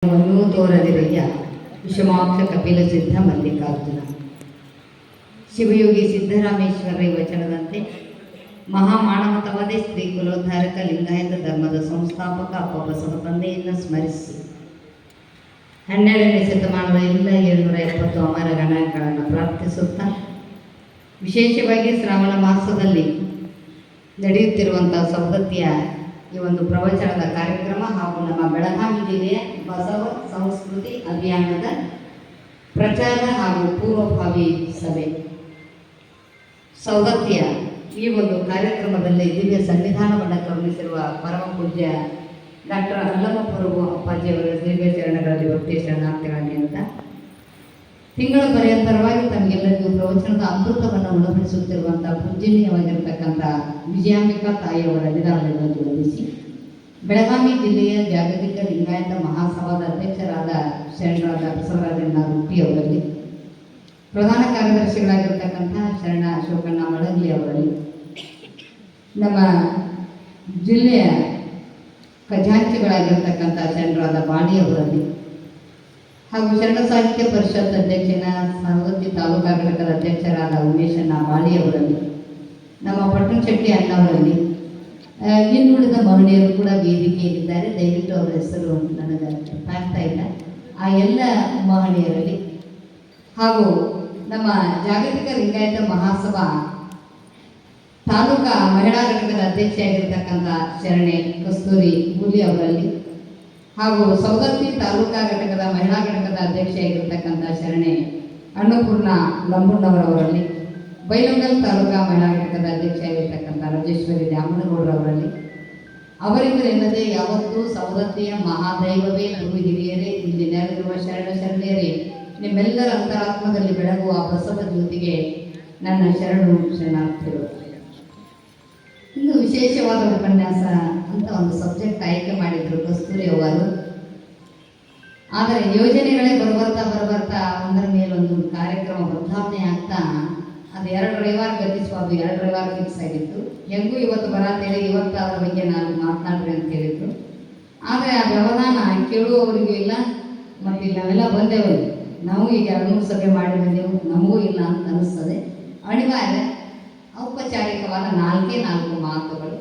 ವನ್ನೂ ತೋರದಿರಯ್ಯ ವಿಷಮಾಕ್ಷ ಕಪಿಲ ಸಿದ್ಧ ಮಲ್ಲಿಕಾರ್ಜುನ. ಶಿವಯೋಗಿ ಸಿದ್ದರಾಮೇಶ್ವರ ವಚನದಂತೆ ಮಹಾಮಾನವತವಾದೇ ಸ್ತ್ರೀ ಕುಲೋದ್ಧಾರಕ ಲಿಂಗಾಯತ ಧರ್ಮದ ಸಂಸ್ಥಾಪಕ ಅಪ್ಪ ಬಸವ ತಂದೆಯನ್ನು ಸ್ಮರಿಸಿ 12ನೇ ಶತಮಾನದ ಎಲ್ಲ 770 ಅಮರ ಗಣಗಳನ್ನು ಪ್ರಾರ್ಥಿಸುತ್ತಾ, ವಿಶೇಷವಾಗಿ ಶ್ರಾವಣ ಮಾಸದಲ್ಲಿ ನಡೆಯುತ್ತಿರುವಂಥ ಸವದತ್ತಿಯ ಈ ಒಂದು ಪ್ರವಚನದ ಕಾರ್ಯಕ್ರಮ ಹಾಗೂ ನಮ್ಮ ಬೆಳಗಾವಿ ಜಿಲ್ಲೆಯ ಬಸವ ಸಂಸ್ಕೃತಿ ಅಭಿಯಾನದ ಪ್ರಚಾರ ಹಾಗೂ ಪೂರ್ವಭಾವಿ ಸಭೆ ಸವದತ್ತಿಯ ಈ ಒಂದು ಕಾರ್ಯಕ್ರಮದಲ್ಲಿ ದಿವ್ಯ ಸನ್ನಿಧಾನವನ್ನು ಕರುಣಿಸಿರುವ ಪರಮ ಪೂಜ್ಯ ಡಾಕ್ಟರ್ ಅಲ್ಲಮಪ್ರಭು ಅಪ್ಪಾಜಿಯವರ ದಿವ್ಯ ಚರಣಗಳಲ್ಲಿ ಭಕ್ತಿ ಶರಣಾರ್ಥಿಗಳನ್ನೇ ಅಂತ ತಿಂಗಳ ಪರ್ಯಂತರವಾಗಿ ತಮಗೆಲ್ಲರಿಗೂ ಪ್ರವಚನದ ಅಮೃತವನ್ನು ಉಣಬಡಿಸುತ್ತಿರುವಂಥ ಪೂಜನೀಯವಾಗಿರತಕ್ಕಂಥ ವಿಜಯಾಂಬಿಕಾ ತಾಯಿಯವರ ನಿಧಾನಗಳನ್ನು ವಿರೋಧಿಸಿ ಬೆಳಗಾವಿ ಜಿಲ್ಲೆಯ ಜಾಗತಿಕ ಲಿಂಗಾಯತ ಮಹಾಸಭಾದ ಅಧ್ಯಕ್ಷರಾದ ಶರಣರಾದ ಬಸವರಾಜಣ್ಣ ರೂಪಿಯವರಲ್ಲಿ, ಪ್ರಧಾನ ಕಾರ್ಯದರ್ಶಿಗಳಾಗಿರ್ತಕ್ಕಂಥ ಶರಣ ಅಶೋಕಣ್ಣ ಮಳಂಗ್ಲಿ ಅವರಲ್ಲಿ, ನಮ್ಮ ಜಿಲ್ಲೆಯ ಖಜಾಂಚಿಗಳಾಗಿರ್ತಕ್ಕಂಥ ಶರಣರಾದ ಬಾಣಿಯವರಲ್ಲಿ ಹಾಗೂ ಶರಣ ಸಾಹಿತ್ಯ ಪರಿಷತ್ ಅಧ್ಯಕ್ಷನ ಸವದತ್ತಿ ತಾಲೂಕಾ ಘಟಕದ ಅಧ್ಯಕ್ಷರಾದ ಉಮೇಶಣ್ಣ ಬಾಳಿಯವರಲ್ಲಿ, ನಮ್ಮ ಪಟ್ಟಣಶೆಟ್ಟಿ ಅಣ್ಣವರಲ್ಲಿ, ಇನ್ನುಳಿದ ಮಹಿಳೆಯರು ಕೂಡ ವೇದಿಕೆಯಲ್ಲಿದ್ದಾರೆ. ದಯವಿಟ್ಟು ಅವರ ಹೆಸರು ನನಗೆ ಆಗ್ತಾ ಇಲ್ಲ. ಆ ಎಲ್ಲ ಮಹಿಳೆಯರಲ್ಲಿ ಹಾಗೂ ನಮ್ಮ ಜಾಗತಿಕ ಲಿಂಗಾಯತ ಮಹಾಸಭಾ ತಾಲೂಕಾ ಮಹಿಳಾ ಘಟಕದ ಅಧ್ಯಕ್ಷೆಯಾಗಿರ್ತಕ್ಕಂಥ ಶರಣೆ ಕಸ್ತೂರಿ ಗೂಲಿ ಅವರಲ್ಲಿ ಹಾಗೂ ಸವದತ್ತಿ ತಾಲೂಕಾ ಘಟಕದ ಮಹಿಳಾ ಘಟಕದ ಅಧ್ಯಕ್ಷೆಯಾಗಿರ್ತಕ್ಕಂಥ ಶರಣೆ ಅನ್ನಪೂರ್ಣ ಲಂಬುಣ್ಣವರವರಲ್ಲಿ, ಬೈಲಹೊಂಗಲ ತಾಲೂಕಾ ಮಹಿಳಾ ಘಟಕದ ಅಧ್ಯಕ್ಷೆಯಾಗಿರ್ತಕ್ಕಂಥ ರಾಜೇಶ್ವರಿ ದ್ಯಾಮನಗೌಡರವರಲ್ಲಿ, ಅವರಿಬ್ಬರೆಲ್ಲದೆ ಯಾವತ್ತೂ ಸವದತ್ತಿಯ ಮಹಾದೈವವೇ ಗುರು ಹಿರಿಯರೇ, ಇಲ್ಲಿ ನೆರೆದಿರುವ ಶರಣ ಶರಣೆಯರೇ, ನಿಮ್ಮೆಲ್ಲರ ಅಂತರಾತ್ಮದಲ್ಲಿ ಬೆಳಗುವ ಬಸವ ಜ್ಯೋತಿಗೆ ನನ್ನ ಶರಣು ಶರಣಾರ್ಥಿಗಳು. ಇನ್ನು ವಿಶೇಷವಾದ ಉಪನ್ಯಾಸ ಅಂತ ಒಂದು ಸಬ್ಜೆಕ್ಟ್ ಆಯ್ಕೆ ಮಾಡಿದರು ಕಸ್ತೂರಿ ಅವರು. ಆದರೆ ಯೋಜನೆಗಳೇ ಬರಬರ್ತಾ ಒಂದರ ಮೇಲೊಂದು ಕಾರ್ಯಕ್ರಮ ಬದಲಾವಣೆ ಆಗ್ತಾ ಅದು 2 ರವಿವಾರ ಗತಿಸುವುದು 2 ರವಿವಾರ ಫಿಕ್ಸ್ ಆಗಿತ್ತು. ಹೆಂಗೂ ಇವತ್ತು ಬರತ್ತೇಳಿ ಇವತ್ತು ಅದ್ರ ಬಗ್ಗೆ ನಾನು ಮಾತನಾಡ್ರಿ ಅಂತ ಹೇಳಿದ್ರು. ಆದರೆ ಆ ವ್ಯವಧಾನ ಕೇಳುವವರಿಗೂ ಇಲ್ಲ, ಮತ್ತು ಇಲ್ಲಿ ನಾವೆಲ್ಲ ಬಂದೇವು, ನಾವು ಈಗ 2-3 ಸಭೆ ಮಾಡಿ ಬಂದೆವು, ನಮಗೂ ಇಲ್ಲ ಅಂತ ಅನಿಸ್ತದೆ. ಅನಿವಾರ್ಯ ಔಪಚಾರಿಕವಾದ 4 ಮಾತುಗಳು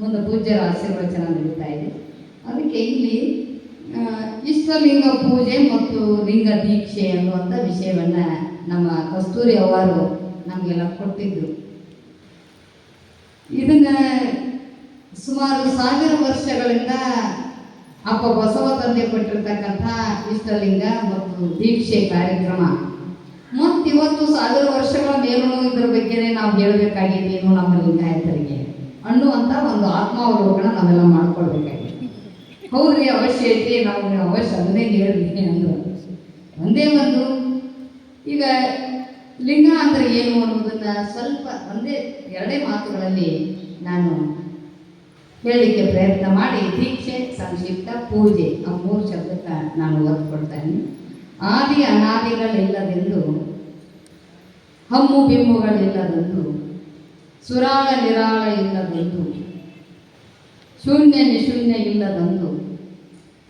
ಮುಂದೆ ಪೂಜ್ಯರ ಆಶೀರ್ವಚನ ನಡೀತಾ ಇದೆ. ಅದಕ್ಕೆ ಇಲ್ಲಿ ಇಷ್ಟಲಿಂಗ ಪೂಜೆ ಮತ್ತು ಲಿಂಗ ದೀಕ್ಷೆ ಅನ್ನುವಂಥ ವಿಷಯವನ್ನು ನಮ್ಮ ಕಸ್ತೂರಿ ಅವರು ನಮಗೆಲ್ಲ ಕೊಟ್ಟಿದ್ರು. ಇದನ್ನು ಸುಮಾರು 1000 ವರ್ಷಗಳಿಂದ ಅಪ್ಪ ಬಸವ ತಂದೆ ಕೊಟ್ಟಿರ್ತಕ್ಕಂಥ ಇಷ್ಟಲಿಂಗ ಮತ್ತು ದೀಕ್ಷೆ ಕಾರ್ಯಕ್ರಮ ಮತ್ತು ಇವತ್ತು 1000 ವರ್ಷಗಳ ಮೇಲೂ ಇದರ ಬಗ್ಗೆನೇ ನಾವು ಹೇಳಬೇಕಾಗಿದ್ದೇನು ನಮ್ಮ ಲಿಂಗಾಯತರಿಗೆ ಅನ್ನುವಂಥ ಒಂದು ಆತ್ಮಾವಲೋಕನ ನಾವೆಲ್ಲ ಮಾಡ್ಕೊಳ್ಬೇಕಾಗಿದೆ. ಹೌದ್ರಿ, ಅವಶ್ಯ ಐತಿ, ನಾವು ಅವಶ್ಯ ಅದನ್ನೇ ಹೇಳ್ತೀನಿ ಅಂದರು. ಒಂದೇ ಒಂದು ಈಗ ಲಿಂಗ ಅಂದರೆ ಏನು ಅನ್ನೋದನ್ನು ಸ್ವಲ್ಪ 2 ಮಾತುಗಳಲ್ಲಿ ನಾನು ಹೇಳಲಿಕ್ಕೆ ಪ್ರಯತ್ನ ಮಾಡಿ, ದೀಕ್ಷೆ, ಸಂಕ್ಷಿಪ್ತ, ಪೂಜೆ ಆ 3 ಶಬ್ದಕ್ಕೆ ನಾನು ಒತ್ತು ಕೊಡ್ತೇನೆ. ಆದಿ ಅನಾದಿಗಳಿಲ್ಲದೆಂದು, ಹಮ್ಮು ಬಿಮ್ಮುಗಳಿಲ್ಲದೆಂದು, ಸುರಾಳ ನಿರಾಳ ಇಲ್ಲದೆಂದು, ಶೂನ್ಯ ನಿಶೂನ್ಯ ಇಲ್ಲದೆಂದು,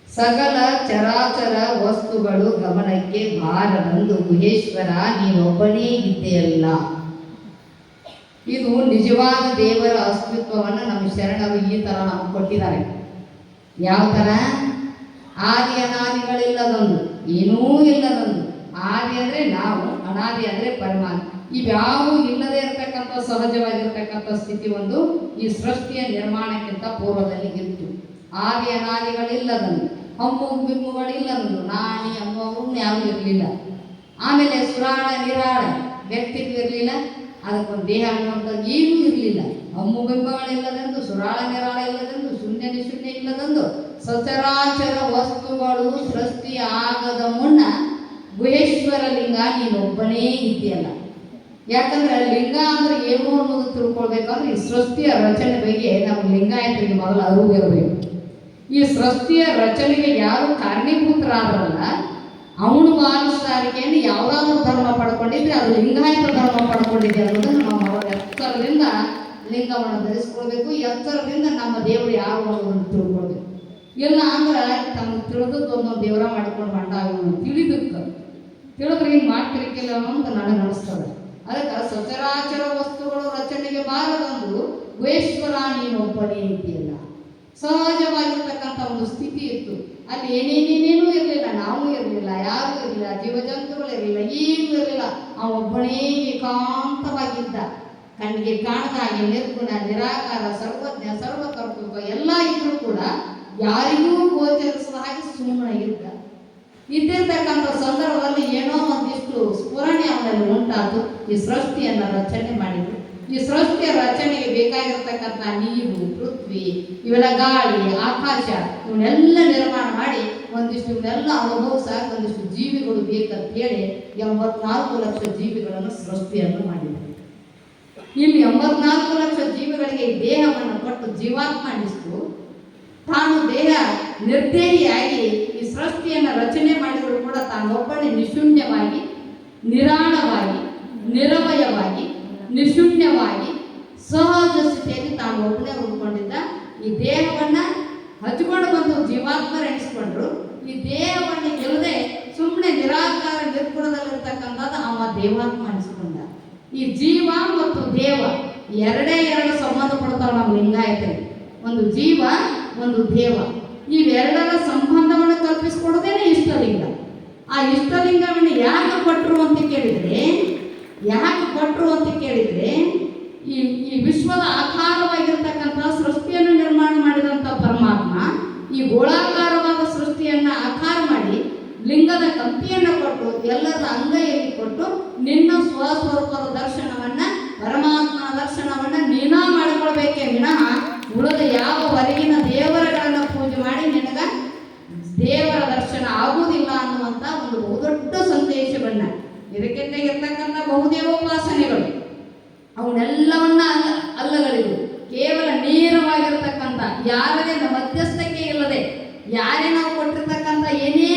ಸಕಲ ಚರಾಚರ ವಸ್ತುಗಳು ಗಮನಕ್ಕೆ ಬಾರದಂದು, ಗುಹೇಶ್ವರ ನೀನೊಬ್ಬನೇ ಇದ್ದೆಯಲ್ಲ. ಇದು ನಿಜವಾದ ದೇವರ ಅಸ್ತಿತ್ವವನ್ನು ನಮ್ಮ ಶರಣರು ಈ ಥರ ನಮ್ಗೆ ಕೊಟ್ಟಿದ್ದಾರೆ. ಯಾವ ಥರ? ಆದಿ ಅನಾದಿಗಳಿಲ್ಲದೊಂದು, ಏನೂ ಇಲ್ಲದೊಂದು. ಆದಿ ಅಂದರೆ ನಾವು, ಅನಾದಿ ಅಂದರೆ ಪರಮಾತ್ಮ. ಇವ್ಯಾವೂ ಇಲ್ಲದೆ ಇರತಕ್ಕಂಥ ಸಹಜವಾಗಿರ್ತಕ್ಕಂಥ ಸ್ಥಿತಿ ಒಂದು ಈ ಸೃಷ್ಟಿಯ ನಿರ್ಮಾಣಕ್ಕಿಂತ ಪೂರ್ವದಲ್ಲಿ ಇತ್ತು. ಆದಿ ಅನಾದಿಗಳಿಲ್ಲದೊಂದು, ಹಮ್ಮು ಬಿಮ್ಮುಗಳಿಲ್ಲದೊಂದು, ನಾಣಿ ಅಮ್ಮವ್ರು ಯಾರೂ ಇರಲಿಲ್ಲ. ಆಮೇಲೆ ಸುರಾಳ ನಿರಾಳ, ವ್ಯಕ್ತಿಗೂ ಇರಲಿಲ್ಲ, ಅದಕ್ಕೊಂದು ದೇಹ ಅನ್ನುವಂಥದ್ದು ಏನೂ ಇರಲಿಲ್ಲ. ಹಮ್ಮು ಬಿಂಬಗಳಿಲ್ಲದೆಂದು, ಸುರಾಳ ನಿರಾಳ ಇಲ್ಲದೆಂದು, ಶೂನ್ಯ ನಿಶೂನ್ಯ ಇಲ್ಲದೆಂದು, ಸಚರಾಚರ ವಸ್ತುಗಳು ಸೃಷ್ಟಿ ಆಗದ ಮುನ್ನ ಗುಹೇಶ್ವರ ಲಿಂಗ ನೀನೊಬ್ಬನೇ ಇದೆಯಲ್ಲ. ಯಾಕಂದ್ರೆ ಲಿಂಗ ಅಂದ್ರೆ ಏನು ಅನ್ನೋದು ತಿಳ್ಕೊಳ್ಬೇಕಂದ್ರೆ ಈ ಸೃಷ್ಟಿಯ ರಚನೆ ಬಗ್ಗೆ ನಾವು ಲಿಂಗಾಯತರಿಗೆ ಮೊದಲು ಅರಿವು ಇರಬೇಕು. ಈ ಸೃಷ್ಟಿಯ ರಚನೆಗೆ ಯಾರು ಕಾರಣೀಭೂತರಾದ್ರಲ್ಲ ಅವನು ಮಾನಸಾರಿಕೆಯನ್ನು ಯಾವುದಾದ್ರೂ ಧರ್ಮ ಪಡ್ಕೊಂಡಿದ್ರೆ ಅದು ಲಿಂಗಾಯತ ಧರ್ಮ ಪಡ್ಕೊಂಡಿದೆ ಅನ್ನೋದನ್ನು ನಾವು ಅವರ ಎಚ್ಚರದಿಂದ ಲಿಂಗವನ್ನು ಧರಿಸ್ಕೊಳ್ಬೇಕು. ಎಚ್ಚರದಿಂದ ನಮ್ಮ ದೇವರು ಯಾರು ಅನ್ನೋದನ್ನು ತಿಳ್ಕೊಳ್ಬೇಕು. ಇಲ್ಲ ಅಂದ್ರೆ ತಮ್ಗೆ ತಿಳಿದದ್ದು ಒಂದೊಂದು ದೇವರ ಮಾಡ್ಕೊಂಡು ಹೊಂಟಾಗ ತಿಳಿದ್ರೆ ಹಿಂಗೆ ಮಾಡ್ತಿರ್ಕಿಲ್ಲ ಅಂತ ನನಗೆ ಅನಿಸ್ತದೆ. ಅದಕ್ಕೆ ಸಚರಾಚರ ವಸ್ತುಗಳು ರಚನೆಗೆ ಬಾರದಂದು ವೇಶ್ವರ ನೀನೊಬ್ಬನೇ ಇದೆಯಲ್ಲ, ಸಹಜವಾಗಿರ್ತಕ್ಕಂಥ ಒಂದು ಸ್ಥಿತಿ ಇತ್ತು. ಅಲ್ಲಿ ಏನೇನೇನೇನೂ ಇರಲಿಲ್ಲ, ನಾವು ಇರಲಿಲ್ಲ, ಯಾರೂ ಇರಲಿಲ್ಲ, ಜೀವಜಂತುಗಳು ಇರಲಿಲ್ಲ, ಏನೂ ಇರಲಿಲ್ಲ. ಅವೊಬ್ಬನೇ ಏಕಾಂತವಾಗಿದ್ದ, ಕಣ್ಣಿಗೆ ಕಾಣದ ಹಾಗೆ ನಿರ್ಗುಣ, ನಿರಾಕಾರ, ಸರ್ವಜ್ಞ, ಸರ್ವಕರ್ತೃತ್ವ ಎಲ್ಲ ಇದ್ರೂ ಕೂಡ ಯಾರಿಗೂ ಗೋಚರಿಸದ ಹಾಗೆ ಸುಮ್ಮನೆ ಇದ್ದಿರ್ತಕ್ಕಂಥ ಸಂದರ್ಭದಲ್ಲಿ ಏನೋ ಒಂದಿಷ್ಟು ಸ್ಫುರಣೆ ಅವನಲ್ಲಿ ಉಂಟಾತು. ಈ ಸೃಷ್ಟಿಯನ್ನು ರಚನೆ ಮಾಡಿದ್ರು. ಈ ಸೃಷ್ಟಿಯ ರಚನೆಗೆ ಬೇಕಾಗಿರ್ತಕ್ಕಂಥ ನೀರು, ಪೃಥ್ವಿ, ಇವೆಲ್ಲ ಗಾಳಿ, ಆಕಾಶ ಇವನ್ನೆಲ್ಲ ನಿರ್ಮಾಣ ಮಾಡಿ ಇವನ್ನೆಲ್ಲ ಅನುಭವಿಸಾಕ ಒಂದಿಷ್ಟು ಜೀವಿಗಳು ಬೇಕಂತ ಹೇಳಿ 84 ಲಕ್ಷ ಜೀವಿಗಳನ್ನು ಸೃಷ್ಟಿಯನ್ನು ಮಾಡಿದ್ರು. ಇಲ್ಲಿ 84 ಲಕ್ಷ ಜೀವಿಗಳಿಗೆ ಈ ದೇಹವನ್ನು ಕೊಟ್ಟು ಜೀವಾತ್ಮ ಅನ್ನಿಸ್ತು. ತಾನು ದೇಹ ನಿರ್ದೇಹಿಯಾಗಿ ಈ ಸೃಷ್ಟಿಯನ್ನು ರಚನೆ ಮಾಡಿದರೂ ಕೂಡ ತಾನೊಬ್ಬನೇ ನಿಶೂನ್ಯವಾಗಿ, ನಿರಾಳವಾಗಿ, ನಿರವಯವಾಗಿ, ನಿಶೂನ್ಯವಾಗಿ, ಸಹಜ ಸ್ಥಿತಿಯಲ್ಲಿ ತಾನು ಒಬ್ಬನೇ ಉಳ್ಕೊಂಡಿದ್ದ. ಈ ದೇಹವನ್ನು ಹಚ್ಕೊಂಡು ಬಂದು ಜೀವಾತ್ಮರು ಎಣಿಸ್ಕೊಂಡ್ರು. ಈ ದೇಹವನ್ನು ಗೆಲ್ಲದೆ ಸುಮ್ಮನೆ ನಿರಾಕಾರ ನಿರ್ಗುಣದಲ್ಲಿರ್ತಕ್ಕಂಥದ್ದು ಅವ ದೇವಾತ್ಮ ಅನಿಸ್ಕೊಂಡ. ಈ ಜೀವ ಮತ್ತು ದೇವ ಎರಡೇ ಎರಡು ಸಂಬಂಧ ಪಡ್ತಾವೆ ನಮ್ಮ ಲಿಂಗಾಯತರಿಗೆ. ಒಂದು ಜೀವ, ಒಂದು ದೇವ. ಇವೆರಡರ ಸಂಬಂಧವನ್ನು ಕಲ್ಪಿಸಿಕೊಡೋದೇನೆ ಇಷ್ಟಲಿಂಗ. ಆ ಇಷ್ಟಲಿಂಗವನ್ನು ಯಾಕೆ ಕೊಟ್ಟರು ಅಂತ ಕೇಳಿದರೆ ಈ ವಿಶ್ವದ ಆಕಾರವಾಗಿರ್ತಕ್ಕಂಥ ಸೃಷ್ಟಿಯನ್ನು ನಿರ್ಮಾಣ ಮಾಡಿದಂಥ ಪರಮಾತ್ಮ ಈ ಗೋಳಾಕಾರವಾದ ಸೃಷ್ಟಿಯನ್ನು ಆಕಾರ ಮಾಡಿ ಲಿಂಗದ ಕಂಪಿಯನ್ನು ಕೊಟ್ಟು ಎಲ್ಲರ ಅಂಗೈಯಲ್ಲಿ ಕೊಟ್ಟು ನಿನ್ನ ಸ್ವಸ್ವರೂಪದ ದರ್ಶನವನ್ನು, ಪರಮಾತ್ಮನ ದರ್ಶನವನ್ನು ನೀನಾ ಮಾಡಿಕೊಳ್ಬೇಕೇ ವಿನಃ ಉಳಿದ ಯಾವ ಹೊರಗಿನ ದೇವರುಗಳನ್ನು ಪೂಜೆ ಮಾಡಿ ನಿನಗ ದೇವರ ದರ್ಶನ ಆಗುವುದಿಲ್ಲ ಅನ್ನುವಂಥ ಒಂದು ಬಹುದೊಡ್ಡ ಸಂದೇಶವನ್ನು ಇದಕ್ಕೆಲ್ಲ ಇರ್ತಕ್ಕಂಥ ಬಹುದೇವೋಪಾಸನೆಗಳು ಅವನ್ನೆಲ್ಲವನ್ನ ಅಲ್ಲಗಳಿವು. ಕೇವಲ ನೇರವಾಗಿರ್ತಕ್ಕಂಥ ಯಾರದೇ ಮಧ್ಯಸ್ಥಕ್ಕೆ ಇಲ್ಲದೆ ಯಾರೇ ನಾವು ಕೊಟ್ಟಿರ್ತಕ್ಕಂಥ ಏನೇ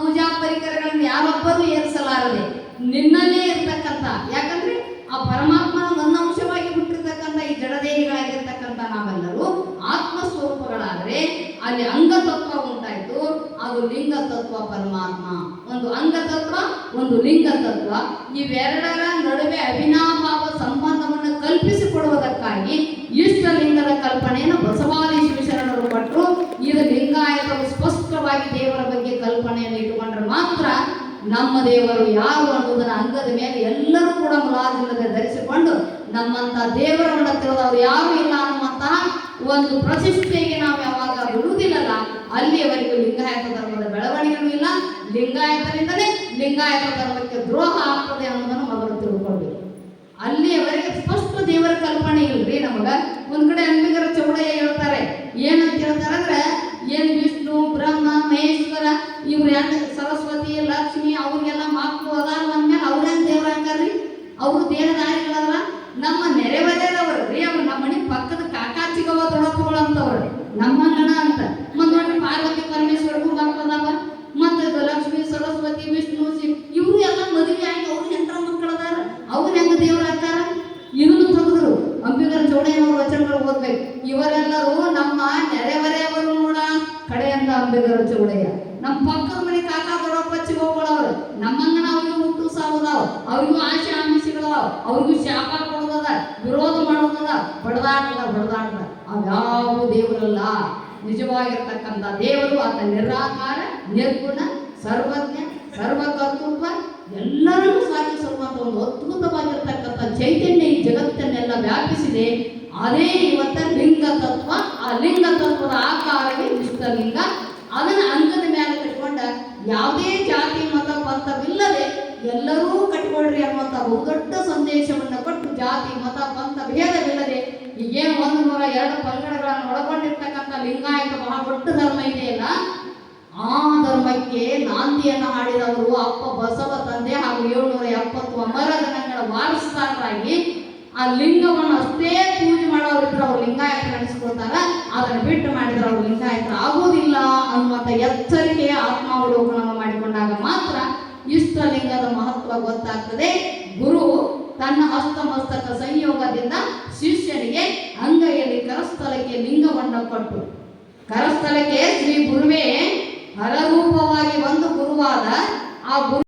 ಪೂಜಾ ಪರಿಕರಗಳನ್ನು ಯಾರೊಬ್ಬರು ಏರಿಸಲಾರದೆ ನಿನ್ನಲ್ಲೇ ಇರ್ತಕ್ಕಂಥ, ಯಾಕಂದ್ರೆ ಆ ಪರಮಾತ್ಮನ ಒಂದು ಅಂಶವಾಗಿ ಹುಟ್ಟಿರ್ತಕ್ಕಂಥ ಈ ಜಡದೇಹಿಗಳಾಗಿರ್ತಕ್ಕಂಥ ನಾವೆಲ್ಲರೂ ಆತ್ಮಸ್ವರೂಪಗಳಾದರೆ ಅಲ್ಲಿ ಅಂಗತತ್ವ ಉಂಟಾಯಿತು. ಅದು ಲಿಂಗತತ್ವ. ಪರಮಾತ್ಮ ಒಂದು ಅಂಗತತ್ವ, ಒಂದು ಲಿಂಗತತ್ವ. ಇವೆರಡರ ನಡುವೆ ಅವಿನಾಭಾವ ಸಂಬಂಧವನ್ನು ಕಲ್ಪಿಸಿಕೊಡುವುದಕ್ಕಾಗಿ ಇಷ್ಟಲಿಂಗದ ಕಲ್ಪನೆಯನ್ನು ಬಸವಾದಿ ಶಿವಶರಣರು ಕೊಟ್ಟರು. ಇದು ಲಿಂಗಾಯತರು ಸ್ಪಷ್ಟವಾಗಿ ದೇವರ ಬಗ್ಗೆ ಕಲ್ಪನೆಯನ್ನು ಇಟ್ಟುಕೊಂಡ್ರೆ ಮಾತ್ರ ನಮ್ಮ ದೇವರು ಯಾರು ಅನ್ನೋದನ್ನ ಅಂಗದ ಮೇಲೆ ಎಲ್ಲರೂ ಕೂಡ ಮುಲಾಜಿಲ್ಲದೆ ಧರಿಸಿಕೊಂಡು ನಮ್ಮಂತ ದೇವರನ್ನ ತಿಳಿದವರು ಯಾರು ಇಲ್ಲ ಅನ್ನುವಂತಹ ಒಂದು ಪ್ರತಿಷ್ಠೆಗೆ ನಾವು ಯಾವಾಗ ಬಿಡುವುದಿಲ್ಲಲ್ಲ, ಅಲ್ಲಿಯವರೆಗೂ ಲಿಂಗಾಯತ ಧರ್ಮದ ಬೆಳವಣಿಗೆನೂ ಇಲ್ಲ. ಲಿಂಗಾಯತರಿಂದಲೇ ಲಿಂಗಾಯತ ಧರ್ಮಕ್ಕೆ ದ್ರೋಹ ಆಗ್ತದೆ ಅನ್ನೋದನ್ನು ಮೊದಲು ತಿಳ್ಕೊಳ್ಬೇಕು. ಅಲ್ಲಿಯವರೆಗೆ ಸ್ಪಷ್ಟ ದೇವರ ಕಲ್ಪನೆ ಇಲ್ರಿ ನಮಗ. ಒಂದ್ ಕಡೆ ಅಂಬಿಗರ ಚೌಡಯ್ಯ ಹೇಳ್ತಾರೆ, ಏನಂತ ಹೇಳ್ತಾರೆ ಅಂದ್ರೆ, ಏನ್ ವಿಷ್ಣು, ಬ್ರಹ್ಮ, ಮಹೇಶ್ವರ ಇವ್ರು ಸರಸ್ವತಿ, ಲಕ್ಷ್ಮಿ ಅವ್ರಿಗೆಲ್ಲ ಮಕ್ಕಳು ಅದಾರ ಅಂದ್ಮೇಲೆ ಅವ್ರೇನ್ ದೇವ್ರ ಹಾಕಾರ್ರಿ? ಅವರು ದೇಹದಾರಿಗಳಲ್ಲ, ನಮ್ಮ ನೆರೆಹೊರೆಯದವ್ರಿ. ಅವ್ರು ನಮ್ಮ ಮನೆ ಪಕ್ಕದ ಕಾಕಾಚಿಗವ ದೊಡ್ಡಪ್ಪಗಳಂತವ್ರಿ, ನಮ್ಮ ಗಣ ಅಂತ. ಮತ್ತೊಂದು ಪಾರ್ವತಿ ಪರಮೇಶ್ವರಗೂ ಮಕ್ಕಳದಾವ, ಮತ್ತೆ ಲಕ್ಷ್ಮಿ, ಸರಸ್ವತಿ, ವಿಷ್ಣು, ಇವ್ರು ಎಲ್ಲ ಮದುವೆ ಆಗಿ ಅವ್ರಿಗೆ ಎಂತ ಮಕ್ಕಳದಾರ, ಅವ್ರು ಹೆಂಗ ದೇವ್ರ ಹಾಕಾರ? ಇದನ್ನು ತೆಗೆದ್ರು. ಅಂಬಿಗರ ಚೌಡಯ್ಯನವ್ರ ವಚನಗಳು ಓದ್ಬೇಕು. ಇವರೆಲ್ಲರೂ ನಮ್ಮ ನೆರೆಹೊರೆಯವರು ನೋಡ ಕಡೆಯಿಂದ ಅಂಬಿಗರ ಚೌಡಯ್ಯ. ನಮ್ಮ ಪಕ್ಕದ ಮನೆ ಕಾಕಾ ದೊಡ್ಡಪ್ಪಚ್ಚಿಗೋಗಳವ್ರು, ನಮ್ಮಂಗನ ಅವ್ರಿಗೂ ಹುಟ್ಟು ಸಾವುದಾವ, ಅವ್ರಿಗೂ ಆಶೆ ಆಮಿಷಗಳದಾವ, ಅವ್ರಿಗೂ ಶಾಪ ಕೊಡೋದದ, ವಿರೋಧ ಮಾಡೋದದ, ಬಡದಾಟದ. ಅವ್ಯಾವ ದೇವರಲ್ಲ. ನಿಜವಾಗಿರ್ತಕ್ಕಂಥ ದೇವರು ಆತ ನಿರಾಕಾರ, ನಿರ್ಗುಣ, ಸರ್ವಜ್ಞ, ಸರ್ವಕರ್ತೃತ್ವ, ಎಲ್ಲರನ್ನೂ ಸಾಧಿಸುವಂಥ ಒಂದು ಅದ್ಭುತವಾಗಿರ್ತಕ್ಕಂಥ ಚೈತನ್ಯ ಈ ಜಗತ್ತನ್ನೆಲ್ಲ ವ್ಯಾಪಿಸಿದೆ. ಅದೇ ಇವತ್ತ ಲಿಂಗ ತತ್ವ. ಆ ಲಿಂಗ ತತ್ವದ ಆಕಾರವೇ ಇಷ್ಟಲಿಂಗ. ಅದನ್ನ ಅಂಗದ ಮೇಲೆ ಕಟ್ಕೊಂಡ ಯಾವುದೇ ಜಾತಿ ಮತ ಪಂಥವಿಲ್ಲದೆ ಎಲ್ಲರೂ ಕಟ್ಕೊಳ್ರಿ ಅನ್ನುವಂಥ ಬಹುದೊಡ್ಡ ಸಂದೇಶವನ್ನು ಕೊಟ್ಟು ಜಾತಿ ಮತ ಪಂಥ ಭೇದವಿಲ್ಲದೆ ಈಗೇನು 102 ಪಂಗಡಗಳನ್ನು ಒಳಗೊಂಡಿರ್ತಕ್ಕಂಥ ಲಿಂಗಾಯತ ಬಹಳ ದೊಡ್ಡ ಧರ್ಮ ಇದೆಯಲ್ಲ, ಆ ಧರ್ಮಕ್ಕೆ ನಾಂದಿಯನ್ನು ಹಾಡಿದವರು ಅಪ್ಪ ಬಸವ ತಂದೆ ಹಾಗೂ 770 ಅಮರ ಗಣಗಳ ವಾರಸುದಾರರಾಗಿ ಆ ಲಿಂಗವನ್ನು ಅಷ್ಟೇ ಪೂಜೆ ಮಾಡೋರಿದ್ರೆ ಅವ್ರು ಲಿಂಗಾಯತ ನಡೆಸ್ಕೊಳ್ತಾರ. ಅದನ್ನು ಬಿಟ್ಟು ಮಾಡಿದ್ರೆ ಅವ್ರು ಲಿಂಗಾಯತ ಆಗೋದಿಲ್ಲ ಅನ್ನುವಂಥ ಎಚ್ಚರಿಕೆಯ ಆತ್ಮಾವಲೋಕನವನ್ನು ಮಾಡಿಕೊಂಡಾಗ ಮಾತ್ರ ಇಷ್ಟಲಿಂಗದ ಮಹತ್ವ ಗೊತ್ತಾಗ್ತದೆ. ಗುರು ತನ್ನ ಹಸ್ತಮಸ್ತಕ ಸಂಯೋಗದಿಂದ ಶಿಷ್ಯನಿಗೆ ಅಂಗೈಯಲ್ಲಿ ಕರಸ್ಥಲಕ್ಕೆ ಲಿಂಗವನ್ನು ಕೊಟ್ಟು ಕರಸ್ಥಳಕ್ಕೆ ಶ್ರೀ ಗುರುವೇ ಹರರೂಪವಾಗಿ ಬಂದು ಗುರುವಾದ ಆ ಗುರು